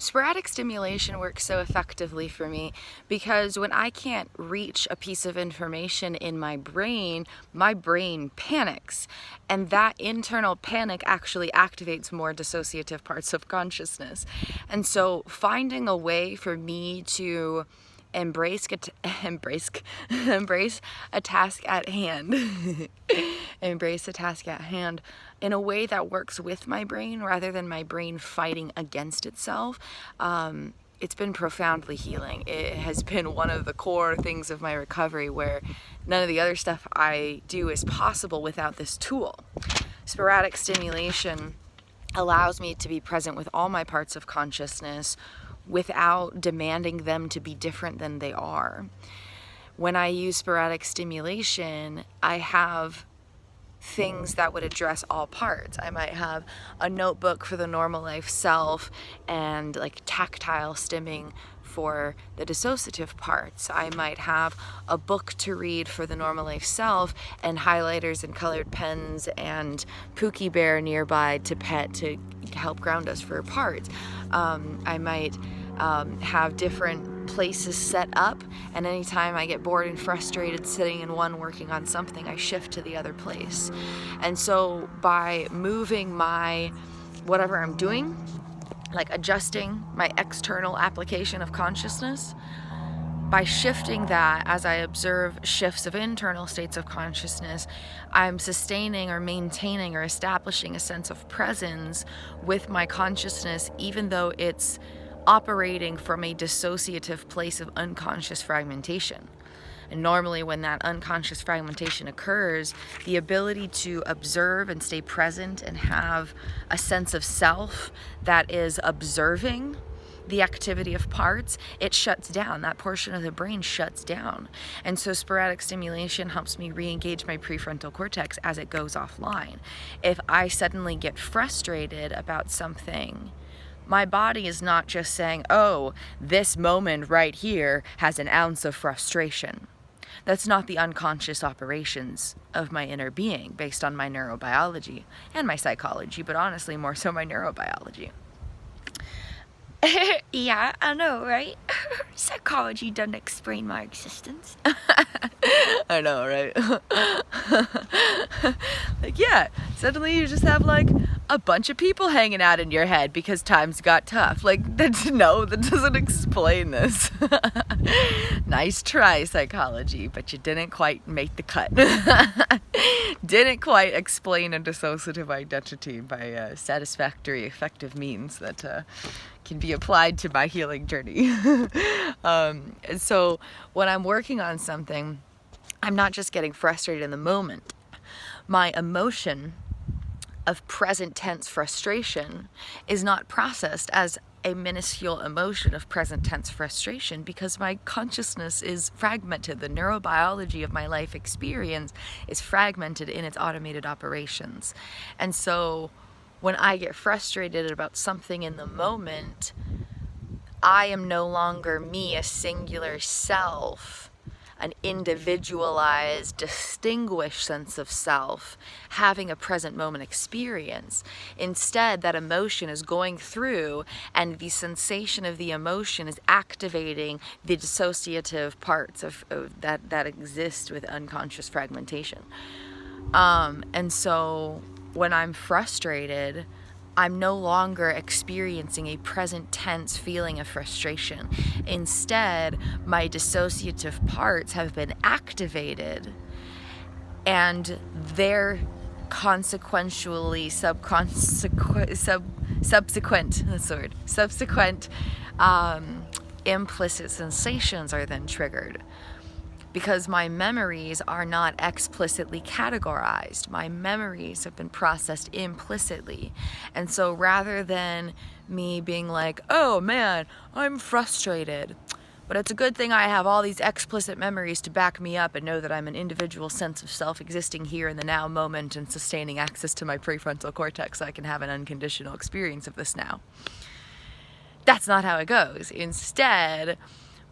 Sporadic stimulation works so effectively for me because when I can't reach a piece of information in my brain panics. And that internal panic actually activates more dissociative parts of consciousness. And so finding a way for me to embrace a task at hand embrace a task at hand in a way that works with my brain rather than my brain fighting against itself, it's been profoundly healing. It has been one of the core things of my recovery where none of the other stuff I do is possible without this tool. Sporadic stimulation allows me to be present with all my parts of consciousness without demanding them to be different than they are. When I use sporadic stimulation, I have things that would address all parts. I might have a notebook for the normal life self and like tactile stimming for the dissociative parts. I might have a book to read for the normal life self and highlighters and colored pens and Pookie Bear nearby to pet to help ground us for parts. I might have different places set up, and anytime I get bored and frustrated sitting in one working on something, I shift to the other place. And so by moving my whatever I'm doing, like adjusting my external application of consciousness, by shifting that as I observe shifts of internal states of consciousness, I'm sustaining or maintaining or establishing a sense of presence with my consciousness, even though it's operating from a dissociative place of unconscious fragmentation. And normally when that unconscious fragmentation occurs, the ability to observe and stay present and have a sense of self that is observing the activity of parts, it shuts down. That portion of the brain shuts down. And so sporadic stimulation helps me re-engage my prefrontal cortex as it goes offline. If I suddenly get frustrated about something, my body is not just saying, oh, this moment right here has an ounce of frustration. That's not the unconscious operations of my inner being based on my neurobiology and my psychology, but honestly more so my neurobiology. Yeah, I know, right? Psychology doesn't explain my existence. I know, right? Like, yeah, suddenly you just have like a bunch of people hanging out in your head because times got tough. Like, that doesn't explain this. Nice try, psychology, but you didn't quite make the cut. Didn't quite explain a dissociative identity by satisfactory, effective means that can be applied to my healing journey. And so when I'm working on something, I'm not just getting frustrated in the moment. My emotion of present tense frustration is not processed as a minuscule emotion of present tense frustration because my consciousness is fragmented. The neurobiology of my life experience is fragmented in its automated operations. And so when I get frustrated about something in the moment, I am no longer me, a singular self, an individualized, distinguished sense of self, having a present moment experience. Instead, that emotion is going through, and the sensation of the emotion is activating the dissociative parts of that exist with unconscious fragmentation. And so when I'm frustrated, I'm no longer experiencing a present tense feeling of frustration. Instead, my dissociative parts have been activated, and they're subsequent implicit sensations are then triggered. Because my memories are not explicitly categorized. My memories have been processed implicitly. And so rather than me being like, oh man, I'm frustrated, but it's a good thing I have all these explicit memories to back me up and know that I'm an individual sense of self existing here in the now moment and sustaining access to my prefrontal cortex so I can have an unconditional experience of this now. That's not how it goes. Instead,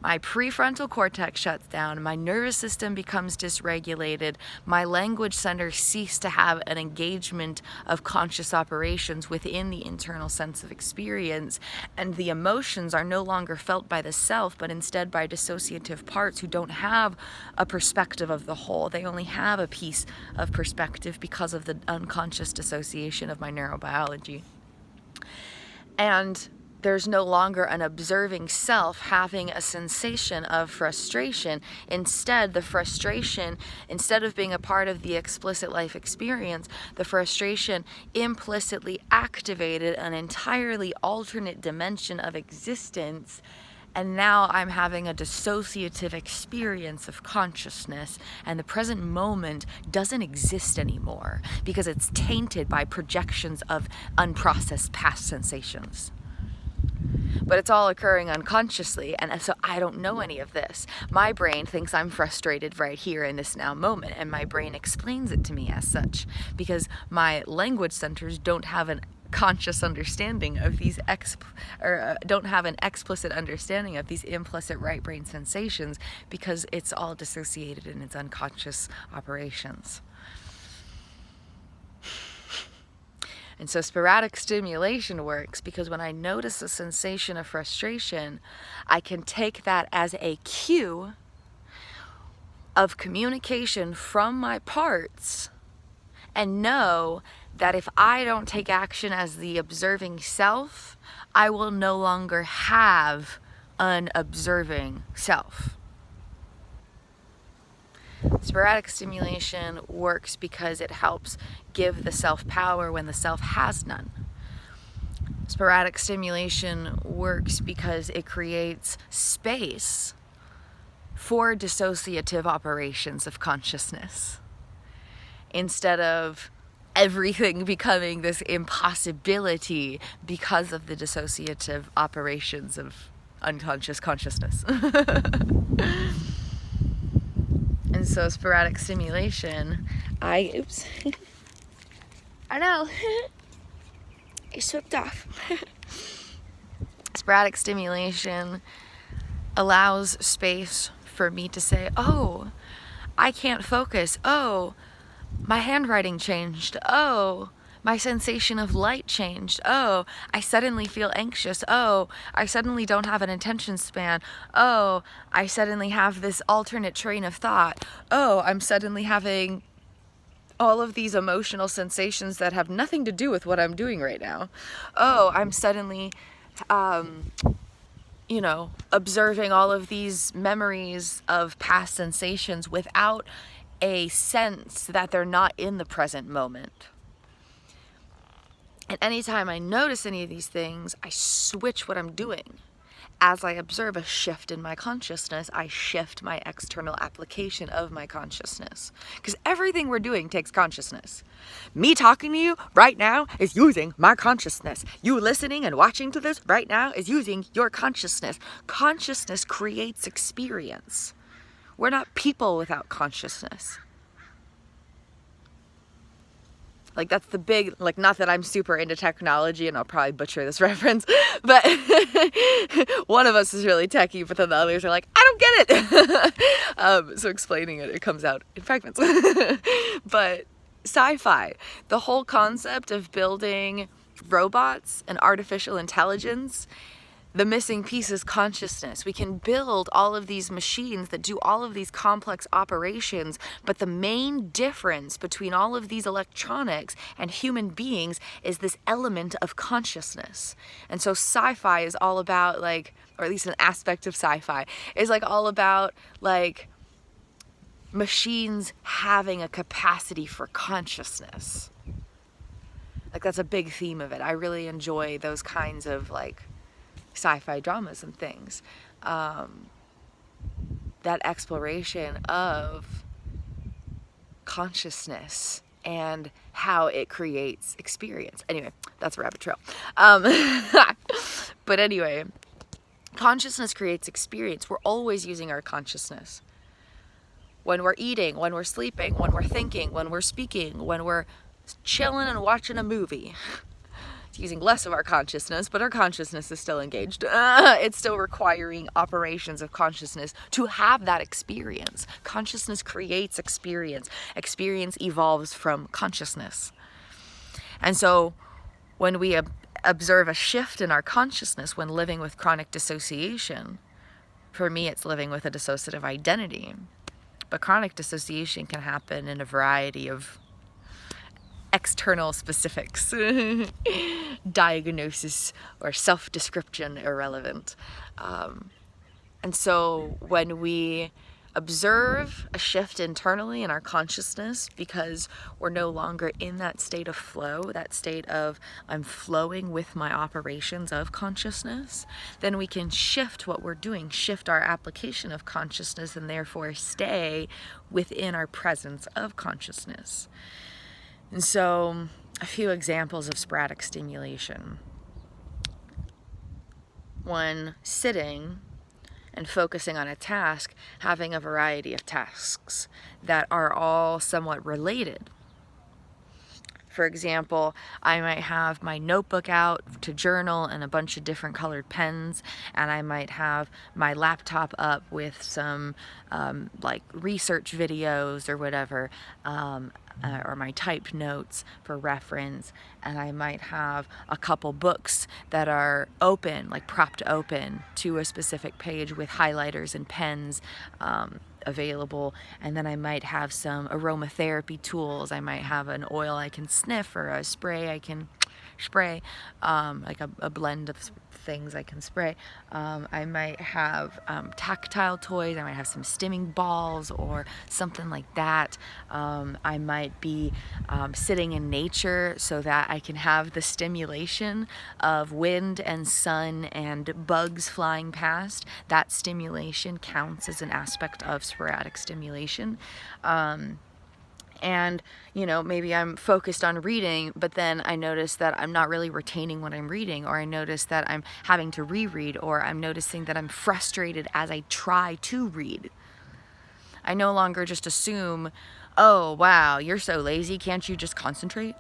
My prefrontal cortex shuts down, my nervous system becomes dysregulated, my language centers cease to have an engagement of conscious operations within the internal sense of experience, and the emotions are no longer felt by the self, but instead by dissociative parts who don't have a perspective of the whole. They only have a piece of perspective because of the unconscious dissociation of my neurobiology. And there's no longer an observing self having a sensation of frustration. Instead, the frustration, instead of being a part of the explicit life experience, the frustration implicitly activated an entirely alternate dimension of existence. And now I'm having a dissociative experience of consciousness, and the present moment doesn't exist anymore because it's tainted by projections of unprocessed past sensations. But it's all occurring unconsciously, and so I don't know any of this. My brain thinks I'm frustrated right here in this now moment, and my brain explains it to me as such, because my language centers don't have an conscious understanding of these don't have an explicit understanding of these implicit right brain sensations, because it's all dissociated in its unconscious operations. And so sporadic stimulation works because when I notice a sensation of frustration, I can take that as a cue of communication from my parts and know that if I don't take action as the observing self, I will no longer have an observing self. Sporadic stimulation works because it helps give the self power when the self has none. Sporadic stimulation works because it creates space for dissociative operations of consciousness, instead of everything becoming this impossibility because of the dissociative operations of unconscious consciousness. And so sporadic stimulation, I know, It slipped off. sporadic stimulation allows space for me to say, oh, I can't focus. Oh, my handwriting changed. Oh, my sensation of light changed. Oh, I suddenly feel anxious. Oh, I suddenly don't have an attention span. Oh, I suddenly have this alternate train of thought. Oh, I'm suddenly having all of these emotional sensations that have nothing to do with what I'm doing right now. Oh, I'm suddenly, observing all of these memories of past sensations without a sense that they're not in the present moment. And anytime I notice any of these things, I switch what I'm doing. As I observe a shift in my consciousness, I shift my external application of my consciousness. Because everything we're doing takes consciousness. Me talking to you right now is using my consciousness. You listening and watching to this right now is using your consciousness. Consciousness creates experience. We're not people without consciousness. Like, that's the big, not that I'm super into technology, and I'll probably butcher this reference, but one of us is really techie, but then the others are like, I don't get it. So explaining it comes out in fragments. But sci-fi, the whole concept of building robots and artificial intelligence, the missing piece is consciousness. We can build all of these machines that do all of these complex operations, but the main difference between all of these electronics and human beings is this element of consciousness. And so sci-fi is all about, or at least an aspect of sci-fi, is all about machines having a capacity for consciousness. That's a big theme of it. I really enjoy those kinds of sci-fi dramas and things. That exploration of consciousness and how it creates experience. Anyway, that's a rabbit trail. But anyway, consciousness creates experience. We're always using our consciousness. When we're eating, when we're sleeping, when we're thinking, when we're speaking, when we're chilling and watching a movie. It's using less of our consciousness, but our consciousness is still engaged. It's still requiring operations of consciousness to have that experience. Consciousness creates experience. Experience evolves from consciousness. And so when we observe a shift in our consciousness when living with chronic dissociation, for me it's living with a dissociative identity. But chronic dissociation can happen in a variety of external specifics. Diagnosis or self-description irrelevant. And so when we observe a shift internally in our consciousness because we're no longer in that state of flow, that state of I'm flowing with my operations of consciousness, then we can shift what we're doing, shift our application of consciousness, and therefore stay within our presence of consciousness. And so, a few examples of sporadic stimulation. When sitting and focusing on a task, having a variety of tasks that are all somewhat related. For example, I might have my notebook out to journal and a bunch of different colored pens, and I might have my laptop up with some like research videos or whatever, or my typed notes for reference, and I might have a couple books that are open, like propped open to a specific page with highlighters and pens available, and then I might have some aromatherapy tools. I might have an oil I can sniff or a spray I can spray, like a blend of things I can spray. I might have tactile toys. I might have some stimming balls or something like that. I might be sitting in nature so that I can have the stimulation of wind and sun and bugs flying past. That stimulation counts as an aspect of sporadic stimulation. And, you know, maybe I'm focused on reading, but then I notice that I'm not really retaining what I'm reading, or I notice that I'm having to reread, or I'm noticing that I'm frustrated as I try to read. I no longer just assume, oh, wow, you're so lazy, can't you just concentrate?